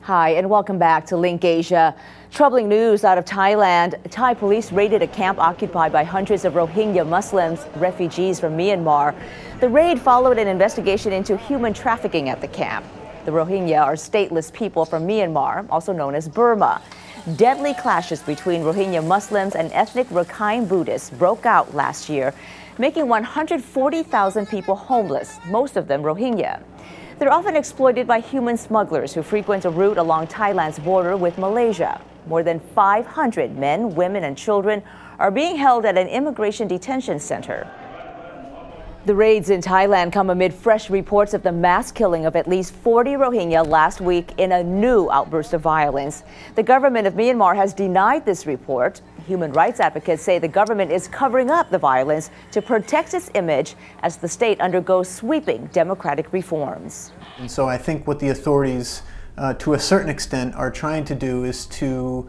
Hi, and welcome back to LinkAsia. Troubling news out of Thailand. Thai police raided a camp occupied by hundreds of Rohingya Muslims, refugees from Myanmar. The raid followed an investigation into human trafficking at the camp. The Rohingya are stateless people from Myanmar, also known as Burma. Deadly clashes between Rohingya Muslims and ethnic Rakhine Buddhists broke out last year, making 140,000 people homeless, most of them Rohingya. They're often exploited by human smugglers who frequent a route along Thailand's border with Malaysia. More than 500 men, women, and children are being held at an immigration detention center. The raids in Thailand come amid fresh reports of the mass killing of at least 40 Rohingya last week in a new outburst of violence. The government of Myanmar has denied this report. Human rights advocates say the government is covering up the violence to protect its image as the state undergoes sweeping democratic reforms. And so I think what the authorities, to a certain extent, are trying to do is to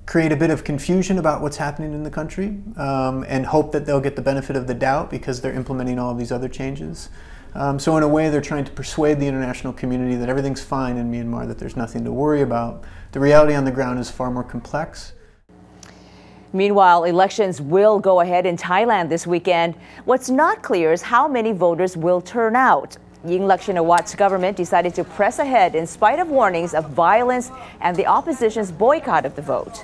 create a bit of confusion about what's happening in the country and hope that they'll get the benefit of the doubt because they're implementing all of these other changes. So in a way, they're trying to persuade the international community that everything's fine in Myanmar, that there's nothing to worry about. The reality on the ground is far more complex. Meanwhile, elections will go ahead in Thailand this weekend. What's not clear is how many voters will turn out. Yingluck Shinawat's government decided to press ahead in spite of warnings of violence and the opposition's boycott of the vote.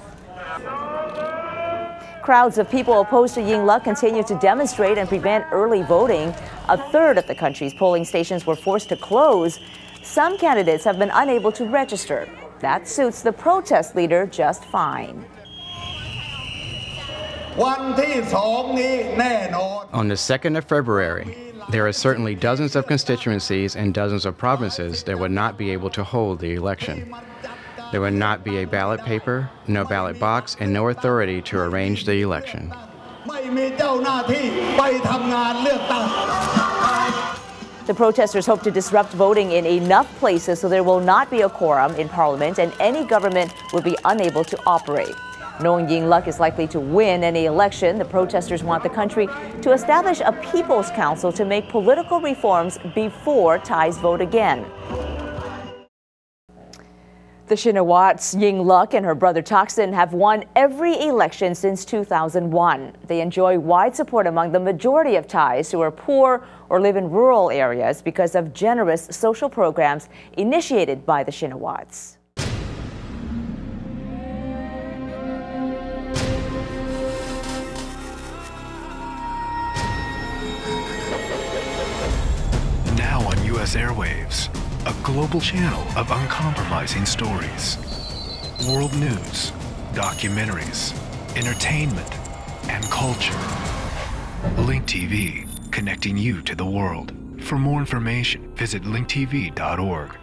Crowds of people opposed to Yingluck continue to demonstrate and prevent early voting. A third of the country's polling stations were forced to close. Some candidates have been unable to register. That suits the protest leader just fine. On the 2nd of February, there are certainly dozens of constituencies and dozens of provinces that would not be able to hold the election. There would not be a ballot paper, no ballot box, and no authority to arrange the election. The protesters hope to disrupt voting in enough places so there will not be a quorum in parliament and any government will be unable to operate. Knowing Yingluck is likely to win any election, the protesters want the country to establish a People's Council to make political reforms before Thais vote again. The Shinawats, Yingluck and her brother Thaksin have won every election since 2001. They enjoy wide support among the majority of Thais who are poor or live in rural areas because of generous social programs initiated by the Shinawats. U.S. airwaves, a global channel of uncompromising stories, world news, documentaries, entertainment, and culture. Link TV, connecting you to the world. For more information, visit linktv.org.